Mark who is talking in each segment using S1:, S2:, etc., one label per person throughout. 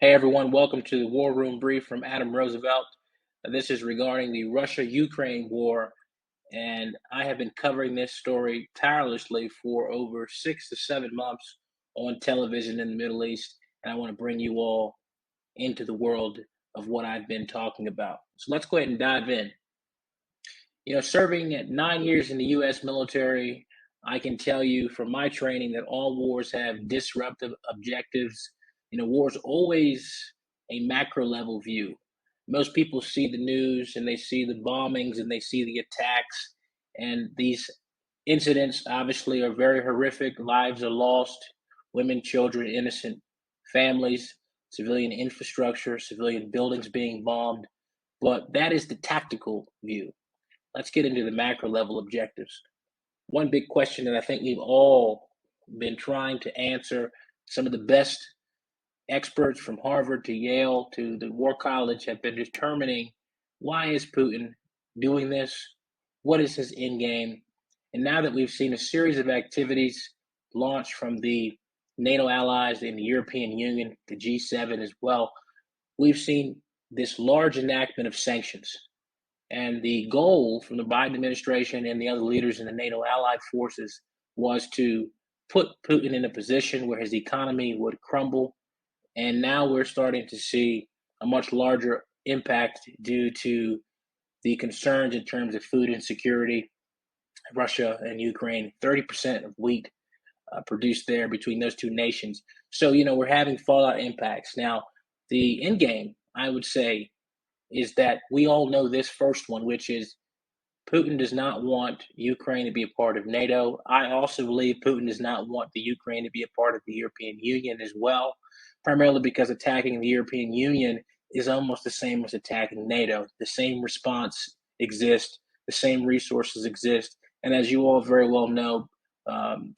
S1: Hey everyone, welcome to the War Room Brief from Adam Roosevelt. This is regarding the Russia-Ukraine war, and I have been covering this story tirelessly for over 6 to 7 months on television in the Middle East, and I want to bring you all into the world of what I've been talking about. So let's go ahead and dive in. Serving at 9 years in the U.S. military, I can tell you from my training that all wars have disruptive objectives. War's always a macro level view. Most people see the news and they see the bombings and they see the attacks, and these incidents obviously are very horrific. Lives are lost, women, children, innocent families, civilian infrastructure, civilian buildings being bombed. But that is the tactical view. Let's get into the macro level objectives. One big question that I think we've all been trying to answer, some of the best experts from Harvard to Yale to the War College have been determining, why is Putin doing this? What is his end game? And now that we've seen a series of activities launched from the NATO allies in the European Union, the G7 as well, we've seen this large enactment of sanctions. And the goal from the Biden administration and the other leaders in the NATO allied forces was to put Putin in a position where his economy would crumble. And now we're starting to see a much larger impact due to the concerns in terms of food insecurity. Russia and Ukraine, 30% of wheat produced there between those two nations. So, we're having fallout impacts. Now, the end game, I would say, is that we all know this first one, which is Putin does not want Ukraine to be a part of NATO. I also believe Putin does not want the Ukraine to be a part of the European Union as well, primarily because attacking the European Union is almost the same as attacking NATO. The same response exists, the same resources exist. And as you all very well know,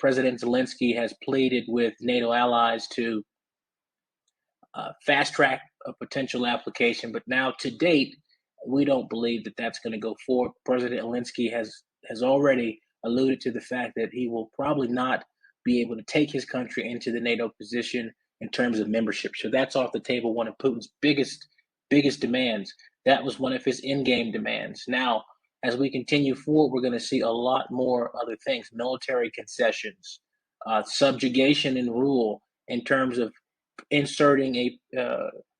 S1: President Zelensky has pleaded with NATO allies to fast track a potential application. But now, to date, we don't believe that that's going to go forward. President Zelensky has already alluded to the fact that he will probably not be able to take his country into the NATO position in terms of membership. So that's off the table. One of Putin's biggest demands. That was one of his in-game demands. Now, as we continue forward, we're going to see a lot more other things: military concessions, subjugation and rule in terms of inserting a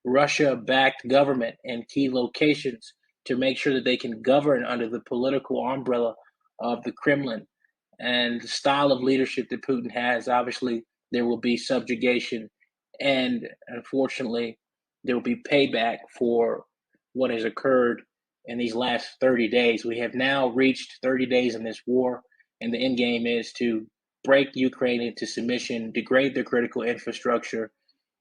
S1: Russia-backed government in key locations to make sure that they can govern under the political umbrella of the Kremlin. And the style of leadership that Putin has, obviously, there will be subjugation, and unfortunately, there will be payback for what has occurred in these last 30 days. We have now reached 30 days in this war, and the end game is to break Ukraine into submission, degrade their critical infrastructure,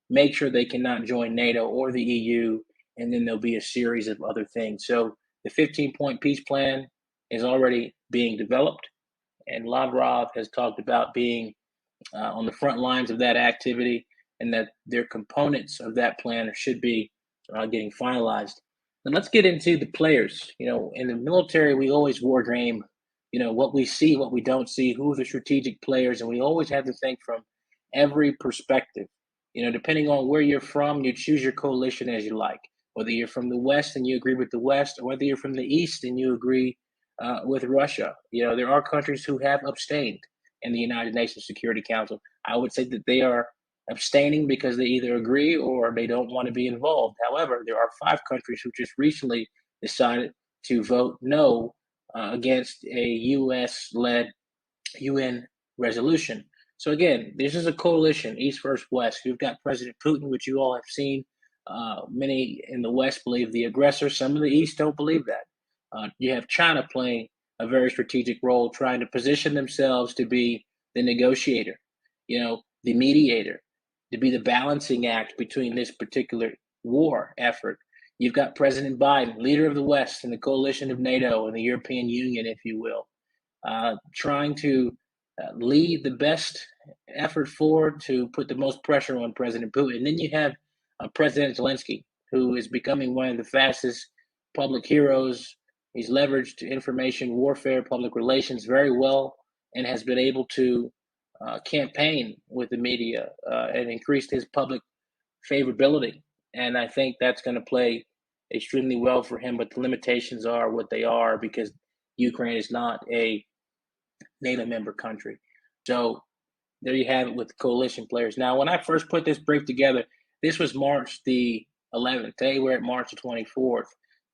S1: make sure they cannot join NATO or the EU, and then there'll be a series of other things. So the 15-point peace plan is already being developed, and Lavrov has talked about being on the front lines of that activity, and that their components of that plan should be getting finalized. And let's get into the players. In the military, we always war game, what we see, what we don't see, who are the strategic players, and we always have to think from every perspective. Depending on where you're from, you choose your coalition as you like. Whether you're from the West and you agree with the West, or whether you're from the East and you agree with Russia. There are countries who have abstained in the United Nations Security Council. I would say that they are abstaining because they either agree or they don't want to be involved. However, there are 5 countries who just recently decided to vote no against a U.S. led UN resolution. So again, this is a coalition, East versus West. You've got President Putin, which you all have seen. Many in the West believe the aggressor. Some in the East don't believe that. You have China playing a very strategic role, trying to position themselves to be the negotiator, the mediator, to be the balancing act between this particular war effort. You've got President Biden, leader of the West and the coalition of NATO and the European Union, if you will, trying to lead the best effort forward to put the most pressure on President Putin. And then you have President Zelensky, who is becoming one of the fastest public heroes. He's leveraged information warfare, public relations very well, and has been able to campaign with the media and increased his public favorability. and I think that's going to play extremely well for him. But the limitations are what they are because Ukraine is not a NATO member country. So there you have it with the coalition players. Now, when I first put this brief together, this was March the 11th. Today we're at March the 24th.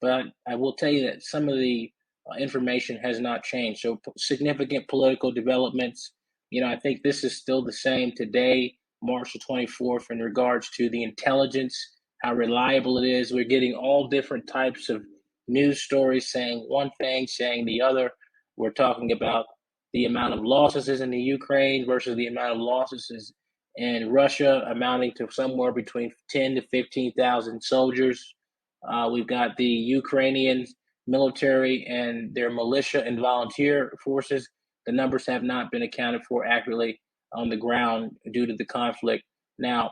S1: But I will tell you that some of the information has not changed. So significant political developments. I think this is still the same today, March the 24th, in regards to the intelligence, how reliable it is. We're getting all different types of news stories saying one thing, saying the other. We're talking about the amount of losses is in the Ukraine versus the amount of losses is in Russia, amounting to somewhere between 10 to 15,000 soldiers. We've got the Ukrainian military and their militia and volunteer forces. The numbers have not been accounted for accurately on the ground due to the conflict. Now,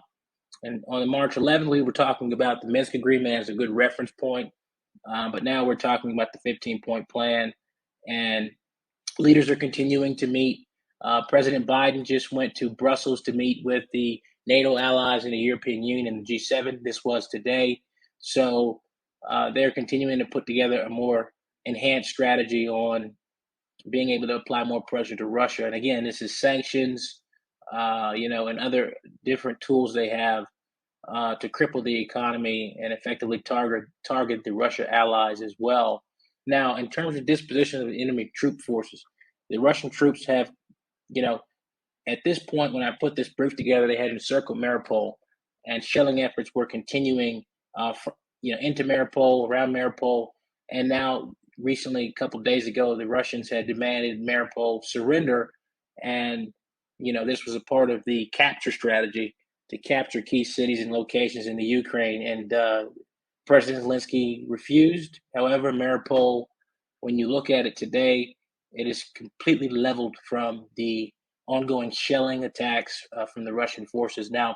S1: and on March 11th, we were talking about the Minsk agreement as a good reference point, but now we're talking about the 15-point plan, and leaders are continuing to meet. President Biden just went to Brussels to meet with the NATO allies in the European Union and the G7. This was today. So they're continuing to put together a more enhanced strategy on being able to apply more pressure to Russia. And again, this is sanctions, and other different tools they have to cripple the economy and effectively target the Russia allies as well. Now, in terms of disposition of the enemy troop forces, the Russian troops have, you know, at this point when I put this brief together, they had encircled Mariupol, and shelling efforts were continuing, into Mariupol, around Mariupol, and now recently, a couple of days ago, the Russians had demanded Mariupol surrender, and this was a part of the capture strategy to capture key cities and locations in the Ukraine, and President Zelensky refused. However, Mariupol, when you look at it today, it is completely leveled from the ongoing shelling attacks from the Russian forces. Now,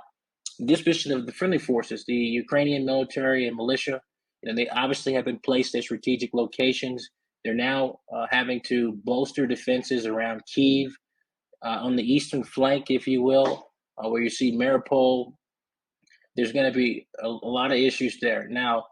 S1: disposition of the friendly forces, the Ukrainian military and militia, they obviously have been placed at strategic locations. They're now having to bolster defenses around Kyiv on the eastern flank, if you will, where you see Mariupol. There's going to be a lot of issues there. Now,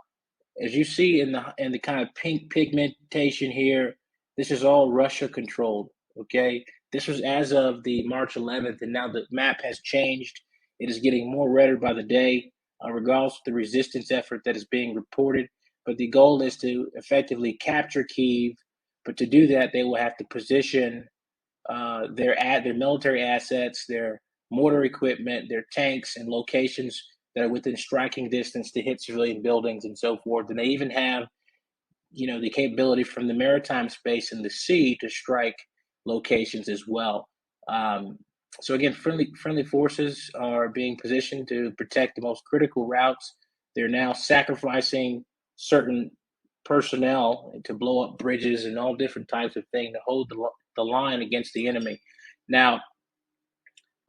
S1: as you see in the kind of pink pigmentation here, this is all Russia controlled. Okay, this was as of the March 11th, and now the map has changed. It is getting more redder by the day, regardless of the resistance effort that is being reported. But the goal is to effectively capture Kyiv. But to do that, they will have to position their military assets, their mortar equipment, their tanks, and locations that are within striking distance to hit civilian buildings and so forth. And they even have, the capability from the maritime space and the sea to strike locations as well. So again, friendly forces are being positioned to protect the most critical routes. They're now sacrificing certain personnel to blow up bridges and all different types of things to hold the line against the enemy. Now,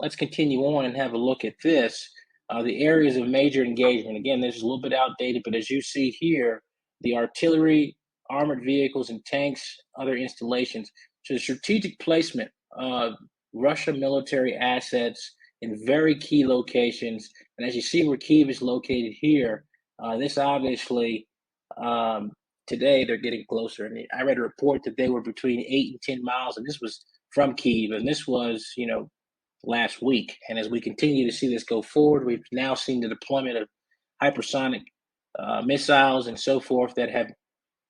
S1: let's continue on and have a look at this. The areas of major engagement. Again, this is a little bit outdated, but as you see here, the artillery, armored vehicles, and tanks, other installations. So the strategic placement of Russian military assets in very key locations. And as you see where Kyiv is located here, this obviously, today they're getting closer. And I read a report that they were between 8 and 10 miles, and this was from Kyiv. And this was, last week. And as we continue to see this go forward, we've now seen the deployment of hypersonic missiles and so forth that have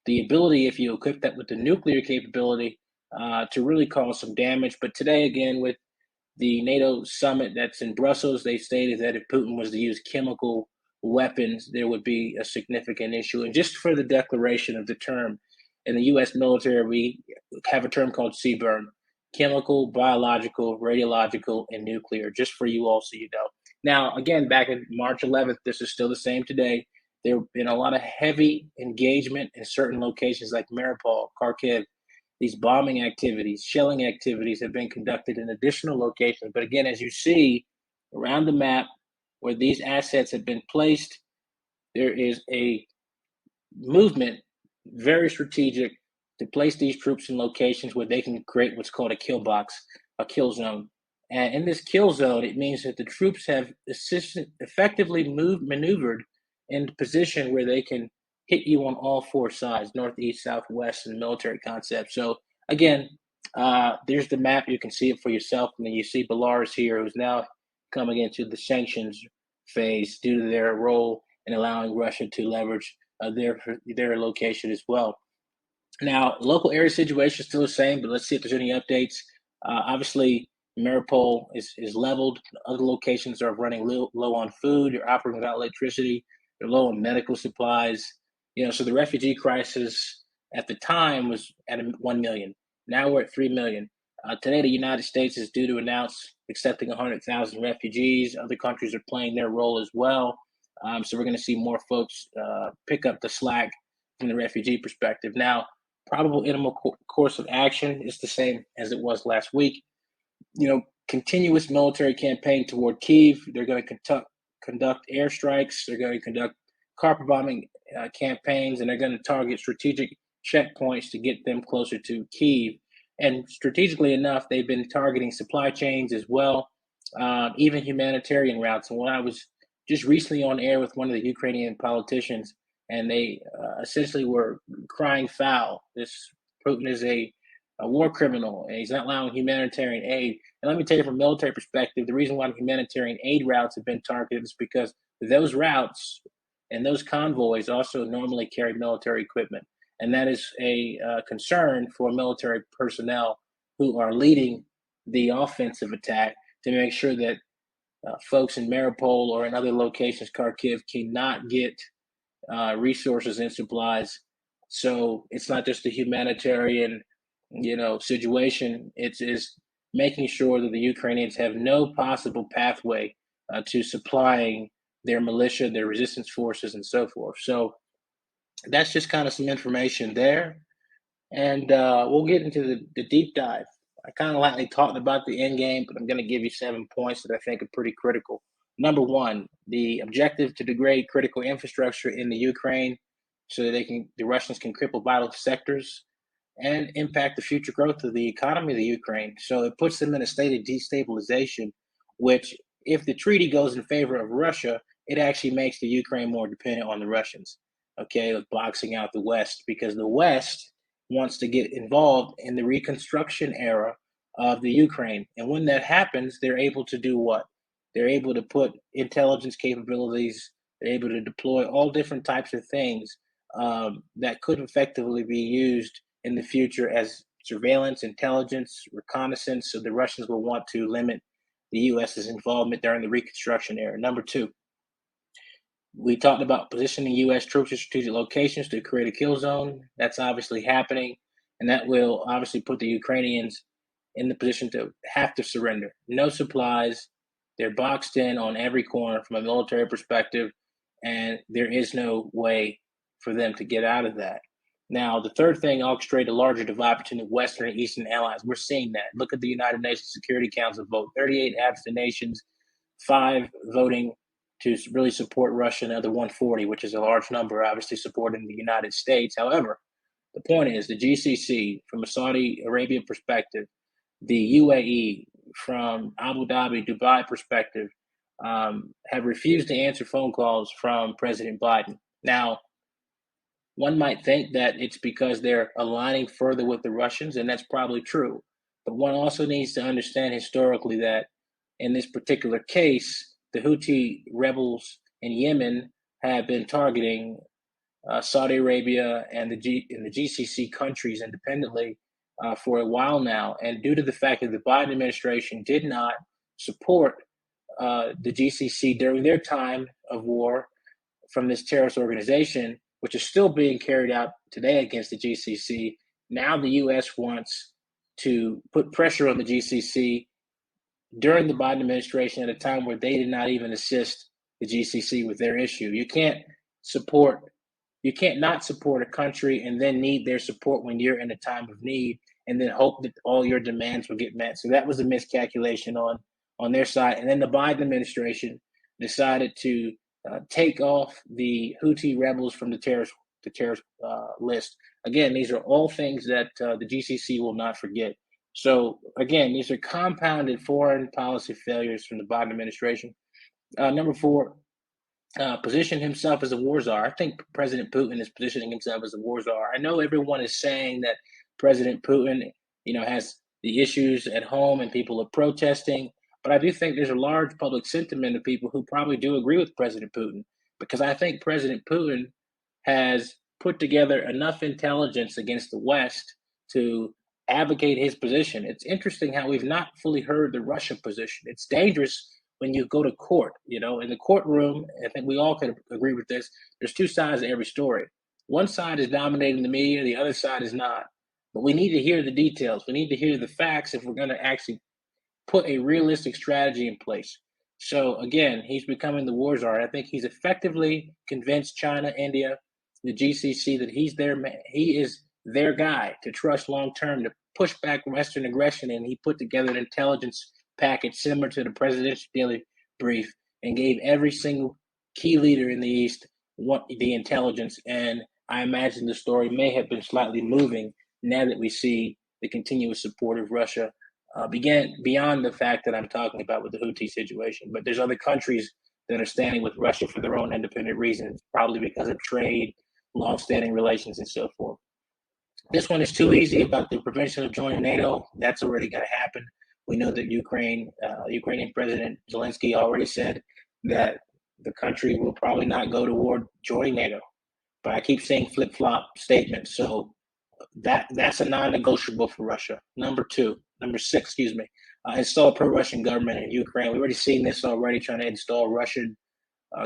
S1: the ability, if you equip that with the nuclear capability, to really cause some damage. But today, again, with the NATO summit that's in Brussels, they stated that if Putin was to use chemical weapons, there would be a significant issue. And just for the declaration of the term, in the U.S. military, we have a term called CBRN: chemical, biological, radiological, and nuclear, just for you all so you know. Now, again, back in March 11th, this is still the same today. There have been a lot of heavy engagement in certain locations like Mariupol, Kharkiv. These bombing activities, shelling activities have been conducted in additional locations. But again, as you see around the map where these assets have been placed, there is a movement, very strategic, to place these troops in locations where they can create what's called a kill box, a kill zone. And in this kill zone, it means that the troops have effectively maneuvered in a position where they can hit you on all four sides, north, east, south, west, and military concept. So again, there's the map. You can see it for yourself. And then you see Belarus here, who's now coming into the sanctions phase due to their role in allowing Russia to leverage their location as well. Now, local area situation is still the same, but let's see if there's any updates. Obviously, Mariupol is leveled. Other locations are running low on food. They're operating without electricity. They're low on medical supplies. So the refugee crisis at the time was at 1 million. Now we're at 3 million. Today, the United States is due to announce accepting 100,000 refugees. Other countries are playing their role as well. So we're going to see more folks pick up the slack from the refugee perspective. Now, probable inimical course of action is the same as it was last week. Continuous military campaign toward Kyiv. They're going to conduct airstrikes. They're going to conduct carpet bombing campaigns, and they're going to target strategic checkpoints to get them closer to Kyiv. And strategically enough, they've been targeting supply chains as well, even humanitarian routes. And when I was just recently on air with one of the Ukrainian politicians, and they essentially were crying foul. This Putin is a war criminal, and he's not allowing humanitarian aid. And let me tell you, from a military perspective, the reason why humanitarian aid routes have been targeted is because those routes and those convoys also normally carry military equipment. And that is a concern for military personnel who are leading the offensive attack to make sure that folks in Mariupol or in other locations, Kharkiv, cannot get resources and supplies. So it's not just a humanitarian, situation. It's making sure that the Ukrainians have no possible pathway to supplying their militia, their resistance forces, and so forth. So that's just kind of some information there. And we'll get into the deep dive. I kind of lightly talked about the end game, but I'm going to give you 7 points that I think are pretty critical. Number one, the objective to degrade critical infrastructure in the Ukraine so that the Russians can cripple vital sectors and impact the future growth of the economy of the Ukraine. So it puts them in a state of destabilization, which, if the treaty goes in favor of Russia, it actually makes the Ukraine more dependent on the Russians. Okay, like boxing out the West, because the West wants to get involved in the reconstruction era of the Ukraine. And when that happens, they're able to do what? They're able to put intelligence capabilities, they're able to deploy all different types of things that could effectively be used in the future as surveillance, intelligence, reconnaissance. So the Russians will want to limit the U.S.'s involvement during the reconstruction era. Number two, we talked about positioning U.S. troops in strategic locations to create a kill zone. That's obviously happening, and that will obviously put the Ukrainians in the position to have to surrender. No supplies. They're boxed in on every corner from a military perspective, and there is no way for them to get out of that. Now, the third thing, orchestrate a larger divide between the Western and Eastern allies. We're seeing that. Look at the United Nations Security Council vote: 38 abstentions, 5 voting to really support Russia, another 140, which is a large number, obviously supporting the United States. However, the point is the GCC, from a Saudi Arabia perspective, the UAE, from Abu Dhabi, Dubai perspective, have refused to answer phone calls from President Biden. Now, one might think that it's because they're aligning further with the Russians, and that's probably true. But one also needs to understand historically that in this particular case, the Houthi rebels in Yemen have been targeting Saudi Arabia and the GCC countries independently for a while now. And due to the fact that the Biden administration did not support the GCC during their time of war from this terrorist organization, which is still being carried out today against the GCC, now the U.S. wants to put pressure on the GCC during the Biden administration at a time where they did not even assist the GCC with their issue. You can't not support a country and then need their support when you're in a time of need and then hope that all your demands will get met. So that was a miscalculation on their side. And then the Biden administration decided to take off the Houthi rebels from the terrorist list. Again, these are all things that the GCC will not forget. So again, these are compounded foreign policy failures from the Biden administration. Number 4, position himself as a war czar. I think President Putin is positioning himself as a war czar. I know everyone is saying that President Putin, has the issues at home and people are protesting, but I do think there's a large public sentiment of people who probably do agree with President Putin because I think President Putin has put together enough intelligence against the West to advocate his position. It's interesting how we've not fully heard the Russia position. It's dangerous when you go to court, in the courtroom. I think we all can agree with this. There's two sides to every story. One side is dominating the media, the other side is not. But we need to hear the details. We need to hear the facts if we're going to actually put a realistic strategy in place. So again, he's becoming the war czar. I think he's effectively convinced China, India, the GCC that he's their man. He is their guy to trust long term to push back Western aggression. And he put together an intelligence package similar to the presidential daily brief and gave every single key leader in the East the intelligence. And I imagine the story may have been slightly moving now that we see the continuous support of Russia began beyond the fact that I'm talking about with the Houthi situation. But there's other countries that are standing with Russia for their own independent reasons, probably because of trade, long-standing relations, and so forth. This one is too easy about the prevention of joining NATO. That's already going to happen. We know that Ukrainian President Zelensky already said that the country will probably not go to war joining NATO. But I keep saying flip-flop statements, so that's a non-negotiable for Russia. Number six, excuse me, install a pro-Russian government in Ukraine. We've already seen this already, trying to install Russian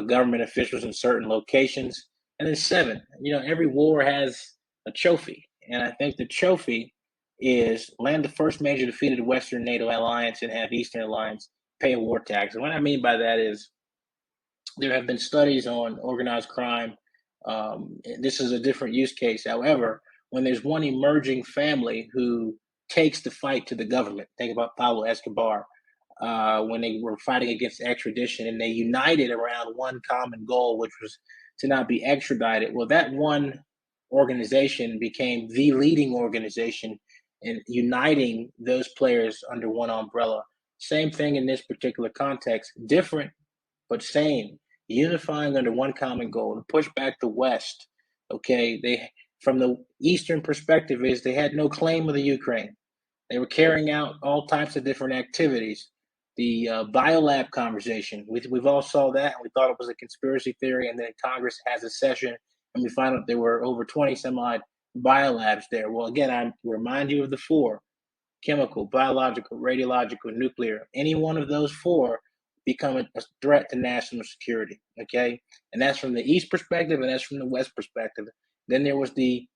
S1: government officials in certain locations. And then seven, every war has a trophy, and I think the trophy is land the first major defeat of the Western NATO alliance and have Eastern alliance pay a war tax. And what I mean by that is there have been studies on organized crime. This is a different use case. However, when there's one emerging family who takes the fight to the government, think about Pablo Escobar, when they were fighting against extradition and they united around one common goal, which was to not be extradited. Well, that one organization became the leading organization in uniting those players under one umbrella. Same thing in this particular context, different but same, unifying under one common goal to push back the West. Okay, they from the Eastern perspective is they had no claim of the Ukraine. They were carrying out all types of different activities. The biolab conversation, we've all saw that, and we thought it was a conspiracy theory. And then Congress has a session, and we find out there were over 20 some odd biolabs there. Well, again, I remind you of the four: chemical, biological, radiological, nuclear. Any one of those four become a threat to national security. Okay, and that's from the East perspective, and that's from the West perspective. Then there was the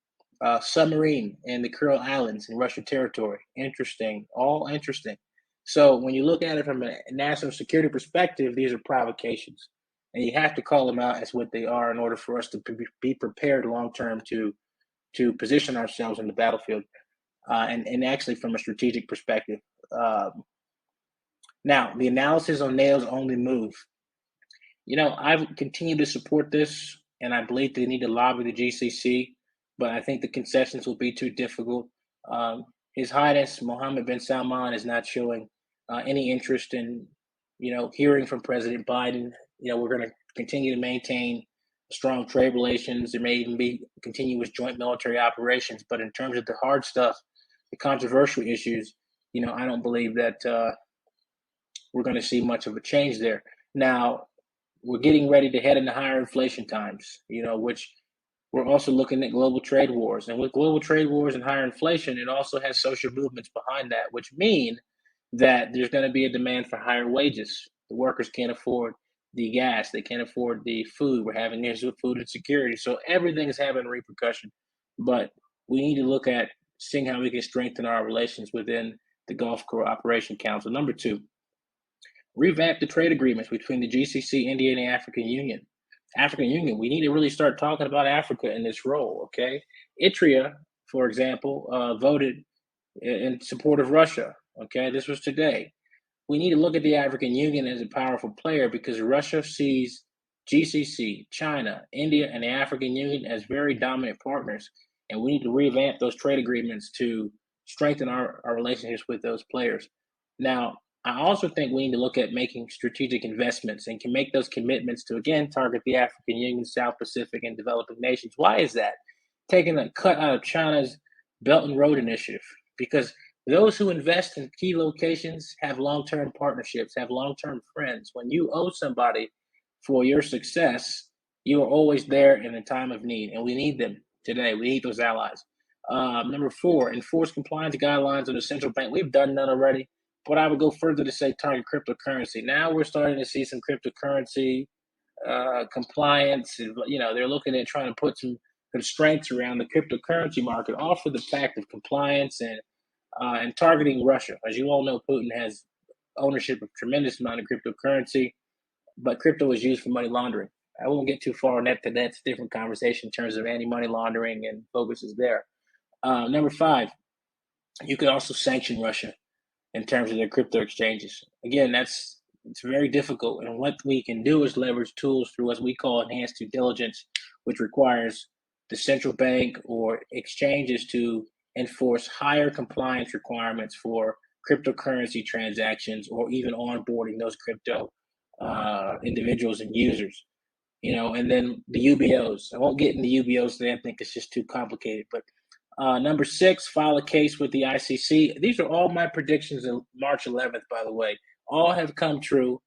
S1: submarine in the Kuril Islands in Russian territory. Interesting, all interesting. So when you look at it from a national security perspective, these are provocations, and you have to call them out as what they are in order for us to be prepared long term to position ourselves in the battlefield, and actually from a strategic perspective. Now, the analysis on NATO's only move. I've continued to support this, and I believe they need to lobby the GCC, but I think the concessions will be too difficult. His Highness Mohammed bin Salman is not showing any interest in, hearing from President Biden. We're going to continue to maintain strong trade relations. There may even be continuous joint military operations, but in terms of the hard stuff, the controversial issues, I don't believe that we're going to see much of a change there. Now, we're getting ready to head into higher inflation times, which we're also looking at global trade wars. And with global trade wars and higher inflation, it also has social movements behind that, which mean that there's going to be a demand for higher wages. The workers can't afford the gas, they can't afford the food. We're having issues with food insecurity. So everything is having a repercussion. But we need to look at seeing how we can strengthen our relations within the Gulf Cooperation Council. Number two, revamp the trade agreements between the GCC, India, and the African Union. African Union, we need to really start talking about Africa in this role, okay? Eritrea, for example, voted in support of Russia, okay? This was today. We need to look at the African Union as a powerful player because Russia sees GCC, China, India, and the African Union as very dominant partners, and we need to revamp those trade agreements to strengthen our relationships with those players. Now, I also think we need to look at making strategic investments and can make those commitments to again target the African Union, South Pacific, and developing nations. Why is that? Taking a cut out of China's Belt and Road Initiative, because those who invest in key locations have long-term partnerships, have long-term friends. When you owe somebody for your success, you are always there in a time of need, and we need them today. We need those allies. Number four, enforce compliance guidelines of the central bank. We've done that already, but I would go further to say target cryptocurrency. Now we're starting to see some cryptocurrency compliance. They're looking at trying to put some constraints around the cryptocurrency market, all for the fact of compliance and targeting Russia. As you all know, Putin has ownership of tremendous amount of cryptocurrency, but crypto is used for money laundering. I won't get too far on that. That's a different conversation in terms of anti-money laundering and focuses there. Number five, you could also sanction Russia in terms of their crypto exchanges. Again, it's very difficult. And what we can do is leverage tools through what we call enhanced due diligence, which requires the central bank or exchanges to enforce higher compliance requirements for cryptocurrency transactions or even onboarding those crypto individuals and users. And then the UBOs. I won't get into UBOs today. I think it's just too complicated. But number six, file a case with the ICC. These are all my predictions of March 11th, by the way. All have come true.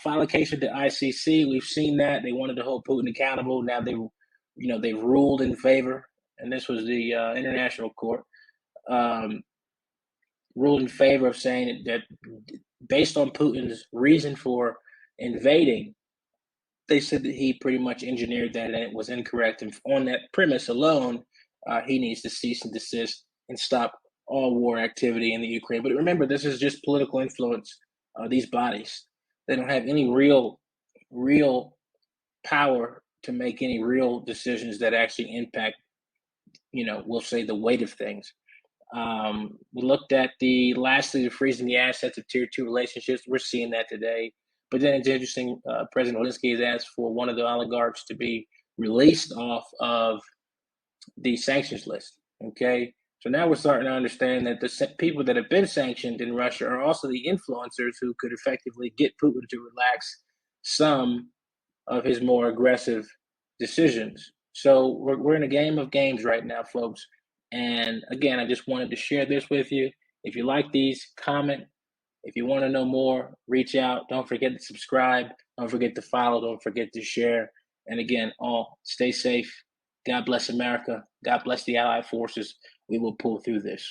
S1: File a case with the ICC. We've seen that. They wanted to hold Putin accountable. Now they've ruled in favor, and this was the International Court, ruled in favor of saying that based on Putin's reason for invading, they said that he pretty much engineered that and it was incorrect. And on that premise alone, he needs to cease and desist and stop all war activity in the Ukraine. But remember, this is just political influence. These bodies, they don't have any real power to make any real decisions that actually impact, we'll say the weight of things. We looked at lastly, the freezing the assets of tier two relationships. We're seeing that today. But then it's interesting, President Zelensky has asked for one of the oligarchs to be released off of the sanctions list. Okay. So now we're starting to understand that the people that have been sanctioned in Russia are also the influencers who could effectively get Putin to relax some of his more aggressive decisions. So we're in a game of games right now, folks. And again, I just wanted to share this with you. If you like these, comment. If you want to know more, reach out. Don't forget to subscribe. Don't forget to follow. Don't forget to share. And again, all stay safe. God bless America. God bless the Allied forces. We will pull through this.